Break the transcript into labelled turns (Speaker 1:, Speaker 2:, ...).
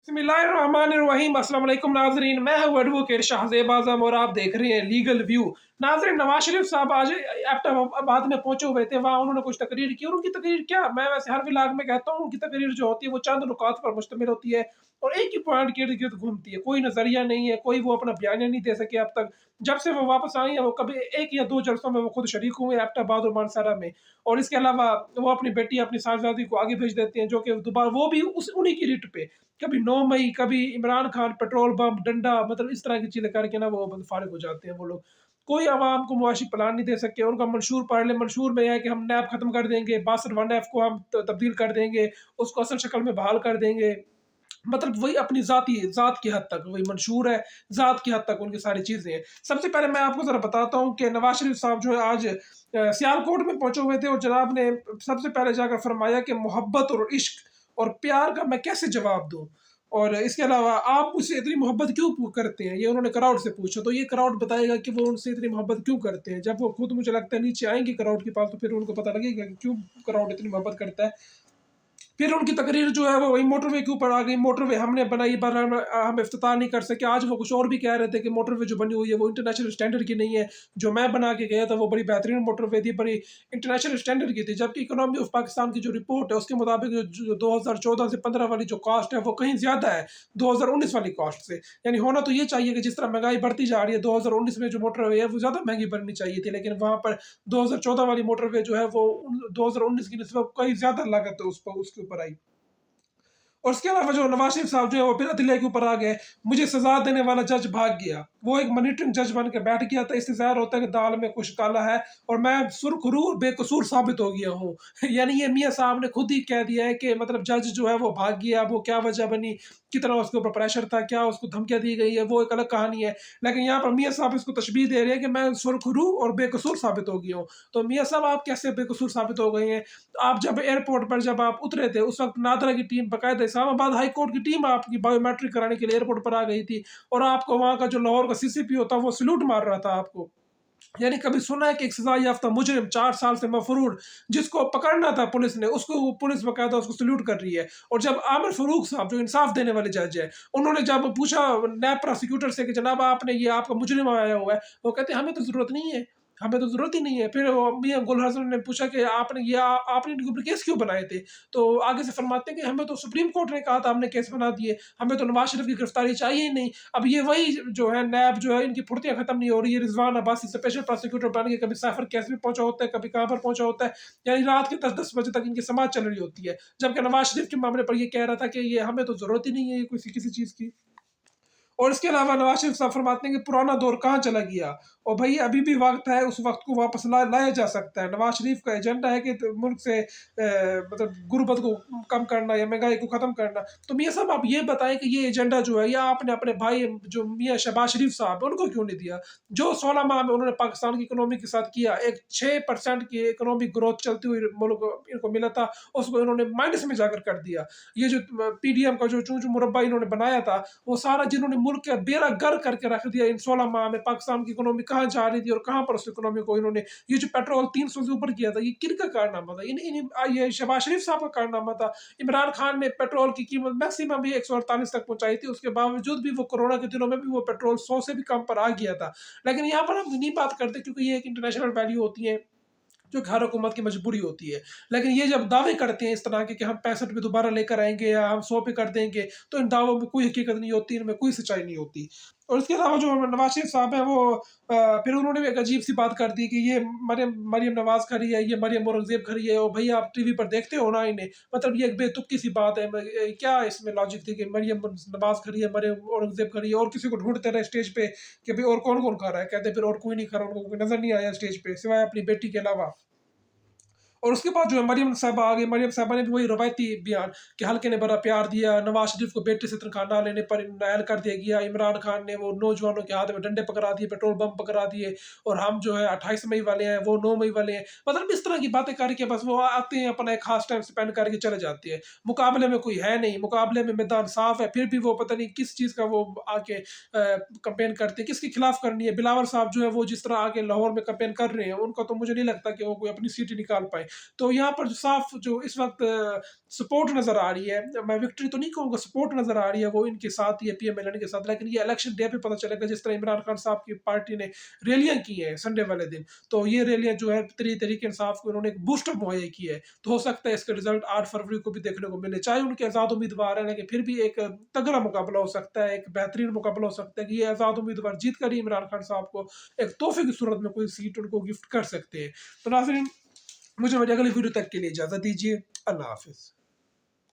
Speaker 1: बिस्मिल्लाहिर्रहमानिर्रहीम। अस्सलाम वालेकुम नाज़रीन, मैं हूँ एडवोकेट शाहज़ेब आज़म और आप देख रहे हैं लीगल व्यू। नाज़रीन, नवाज शरीफ साहब आज एबटाबाद में पहुंचे हुए थे। वहाँ उन्होंने कुछ तकरीर की और उनकी तकरीर क्या, मैं वैसे हर व्लॉग में कहता हूँ, उनकी तकरीर जो होती है वो चंद नुकात पर मुश्तमिल होती है और एक ही पॉइंट के इर्द गिर्द घूमती है। कोई नजरिया नहीं है, कोई वो अपना बयानिया नहीं दे सके अब तक। जब से वो वापस आई है, वो कभी एक या दो जलसों में वो खुद शरीक हुए एबटाबाद और मानसरा में। और इसके अलावा वो अपनी बेटी, अपनी साहबजादी को आगे भेज देते हैं, जो कि दोबारा वो भी उस उन्हीं की रिट पे, कभी 9 मई, कभी इमरान खान, पेट्रोल बम, डंडा, मतलब इस तरह की चीज़ें करके ना वो फारिग हो जाते हैं वो लोग। कोई आवाम को मुआशी प्लान नहीं दे सके। उनका मंशूर पढ़ लें, मंशूर में है कि हम नैब खत्म कर देंगे, 62 1 को हम तब्दील कर देंगे, उसको असल शक्ल में बहाल कर देंगे। मतलब वही अपनी ज़ात की हद तक वही मंशूर है, ज़ात की हद तक उनकी सारी चीज़ें हैं। सबसे पहले मैं आपको ज़रा बताता हूँ कि नवाज़ शरीफ साहब जो है आज सियालकोट में पहुँचे हुए थे और जनाब ने सबसे पहले जाकर फरमाया कि मोहब्बत और इश्क और प्यार का मैं कैसे जवाब दूँ? और इसके अलावा आप मुझसे इतनी मोहब्बत क्यों करते हैं? ये उन्होंने क्राउड से पूछा, तो ये क्राउड बताएगा कि वो उनसे इतनी मोहब्बत क्यों करते हैं। जब वो खुद मुझे लगता है नीचे आएँगे क्राउड के पास, तो फिर उनको पता लगेगा कि क्यों क्राउड इतनी मोहब्बत करता है। फिर उनकी तकरीर जो है वो वही मोटरवे के ऊपर आ गई। मोटरवे हमने बनाई पर हम इफ्तिताह नहीं कर सके। आज वो कुछ और भी कह रहे थे कि मोटरवे जो बनी हुई है वो इंटरनेशनल स्टैंडर्ड की नहीं है। जो मैं बना के गया था वो बड़ी बेहतरीन मोटरवे थी, बड़ी इंटरनेशनल स्टैंडर्ड की थी। जबकि इकोनॉमी ऑफ पाकिस्तान की जो रिपोर्ट है उसके मुताबिक जो 2014 से 15 वाली जो कॉस्ट है वो कहीं ज़्यादा है 2019 वाली कॉस्ट से। यानी होना तो ये चाहिए कि जिस तरह महंगाई बढ़ती जा रही है, 2019 में जो मोटरवे है वो ज़्यादा महंगी बननी चाहिए थी, लेकिन वहाँ पर 2014 वाली मोटरवे जो है वो 2019 की निस्बत कहीं ज़्यादा लागत है उस पर उसके ऊपर आई। और उसके अलावा जो नवाज शरीफ साहब जो है वो फिर अदलिया के ऊपर आ गए। मुझे सजा देने वाला जज भाग गया, वो एक मॉनिटरिंग जज बन के बैठ गया था। इससे ज़ाहिर होता है कि दाल में कुछ काला है और मैं सुरखरू और बेकसूर साबित हो गया हूँ। यानी ये मियाँ साहब ने खुद ही कह दिया है कि मतलब जज जो है वो भाग गया। वो क्या वजह बनी, कितना उसके ऊपर प्रेशर था, क्या उसको धमकियाँ दी गई है, वो एक अलग कहानी है। लेकिन यहाँ पर मियाँ साहब इसको तशबीह दे रहे हैं कि मैं सुरखरू और बेकसूर साबित हो गया हूँ। तो मियाँ साहब आप कैसे बेकसूर साबित हो गए हैं? आप जब एयरपोर्ट पर जब आप उतरे थे उस वक्त नादरा की टीम, बाकायदा इस्लामाबाद हाई कोर्ट की टीम आपकी बायोमेट्रिक कराने के लिए एयरपोर्ट पर आ गई थी और आपको वहाँ का जो लाहौर का सीसीपी होता वो सल्यूट मार रहा था आपको। यानी कभी सुना है कि एक सजा याफ्ता मुजरिम 4 साल से मफरूर जिसको पकड़ना था पुलिस ने, उसको वो पुलिस बाकायदा उसको सल्यूट कर रही है। और जब आमिर फरूक साहब जो इंसाफ देने वाले जज है, उन्होंने जब पूछा नैब प्रोसिक्यूटर से कि जनाब आपने ये आपका मुजरिम आया हुआ है, वो कहते हैं हमें तो ज़रूरत नहीं है, हमें तो ज़रूरत ही नहीं है। फिर वो मियाँ गुल हसन ने पूछा कि आपने इनके ऊपर केस क्यों बनाए थे? तो आगे से फरमाते हैं कि हमें तो सुप्रीम कोर्ट ने कहा था, हमने केस बना दिए, हमें तो नवाज शरीफ की गिरफ्तारी चाहिए ही नहीं। अब ये वही जो है नैब जो है इनकी फुर्तियाँ खत्म नहीं हो रही है। रिजवान अब्बासी स्पेशल प्रोसिक्यूटर बन के कभी साइफर केस में पहुंचा होता है, कभी कहाँ पर पहुंचा होता है। यानी रात के 10-10 बजे तक इनकी समाज चल रही होती है, जबकि नवाज शरीफ के मामले पर ये कह रहा था कि ये हमें तो जरूरत ही नहीं है किसी किसी चीज़ की। और इसके अलावा नवाज शरीफ साहब फरमाते हैं कि पुराना दौर कहाँ चला गया और भाई अभी भी वक्त है, उस वक्त को वापस लाया जा सकता है। नवाज शरीफ का एजेंडा है कि मुल्क से मतलब गुर्बत को कम करना या महंगाई को ख़त्म करना। तो मियाँ साहब आप ये बताएं कि ये एजेंडा जो है या आपने अपने भाई जो मियाँ शहबाज शरीफ साहब उनको क्यों नहीं दिया? जो 16 माह में उन्होंने पाकिस्तान की इकोनॉमी के साथ किया, एक 6% की इकोनॉमिक ग्रोथ चलती हुई मुल्क इनको मिला था, उसको इन्होंने माइनस में जाकर कर दिया। ये जो पीडीएम का जो चूं चूं मुरब्बा इन्होंने बनाया था, वो सारा जिन्होंने मुल्क का बेड़ा गर करके रख दिया इन 16 माह में। पाकिस्तान की इकोनॉमी कहाँ जा रही थी और कहाँ पर उस इकोनॉमी को इन्होंने, ये जो पेट्रोल 300 से ऊपर किया था, ये किनका कारनामा था? ये शहबाज शरीफ साहब का कारनामा था। इमरान खान ने पेट्रोल की कीमत मैक्सिमम भी 148 तक पहुंचाई थी, उसके बावजूद भी वो कोरोना के दिनों में भी वो पेट्रोल 100 से भी कम पर आ गया था। लेकिन यहाँ पर हम नहीं बात करते क्योंकि ये एक इंटरनेशनल वैल्यू होती है जो कि हर हुकूमत की मजबूरी होती है। लेकिन ये जब दावे करते हैं इस तरह के कि हम 65 पे दोबारा लेकर आएँगे या हम 100 पे कर देंगे, तो इन दावों में कोई हकीकत नहीं होती, इनमें कोई सच्चाई नहीं होती। और इसके अलावा जो नवाज़ शरीफ साहब हैं वो फिर उन्होंने भी एक अजीब-सी बात कर दी कि ये मरियम मरियम नवाज़ खड़ी है, ये मरियम औरंगज़ेब खड़ी है और भई आप टीवी पर देखते हो ना इन्हें। मतलब ये एक बेतुकी-सी बात है। क्या इसमें लॉजिक थी कि मरियम नवाज़ खड़ी है, मरियम औरंगज़ेब खड़ी है और किसी को ढूँढते रहे स्टेज पे कि भई और कौन-कौन खड़ा है? कहते फिर और कोई नहीं खड़ा, उनको कोई नज़र नहीं आया स्टेज पे, सिवाय अपनी बेटी के अलावा। और उसके बाद जो है मरियम साहबा आ गई। मरियम साहबा ने भी वही रवायती बयान कि हल्के ने बड़ा प्यार दिया, नवाज शरीफ को बेटे से तनख्वाह ना लेने पर नायल कर दिया गया, इमरान खान ने वो नौजवानों के हाथ में डंडे पकड़ा दिए, पेट्रोल बम पकड़ा दिए और हम जो है 28 मई वाले हैं, वो 9 मई वाले हैं। मतलब इस तरह की बातें करके बस वो आते हैं, अपना एक खास टाइम स्पेंड करके चले जाते हैं। मुकाबले में कोई है नहीं, मुकाबले में मैदान साफ है, फिर भी वो पता नहीं किस चीज़ का वो आके कंपेन करते हैं, किसके खिलाफ करनी है। बिलावल साहब जो है वो जिस तरह आके लाहौर में कंपेन कर रहे हैं, उनका तो मुझे नहीं लगता कि वो कोई अपनी सीट ही निकाल पाए। تو یہاں پر جو صاف جو اس وقت سپورٹ نظر آ رہی ہے، میں وکٹری تو نہیں کہوں گا، سپورٹ نظر آ رہی ہے وہ ان کے ساتھ ہی ہے، پی ایم ایل این کے ساتھ، لیکن یہ الیکشن ڈے پہ پتہ چلے گا، جس طرح عمران خان صاحب کی پارٹی نے ریلیاں کی ہیں سنڈے والے دن، تو یہ ریلیاں جو ہے تحریک انصاف کو انہوں نے ایک بوسٹ اپ مہیا کی ہے، تو ہو سکتا ہے اس کا رزلٹ 8 فروری کو بھی دیکھنے کو ملے، چاہے ان کے آزاد امیدوار ہیں، لیکن پھر بھی ایک تگڑا مقابلہ ہو سکتا ہے، ایک بہترین مقابلہ ہو سکتا ہے کہ یہ آزاد امیدوار جیت کر ہی عمران خان صاحب کو ایک تحفے کی صورت میں کوئی سیٹ ان کو گفٹ کر سکتے ہیں۔ تو ناظرین، مجھے میری اگلی ویڈیو تک کے لیے اجازت دیجیے، اللہ حافظ۔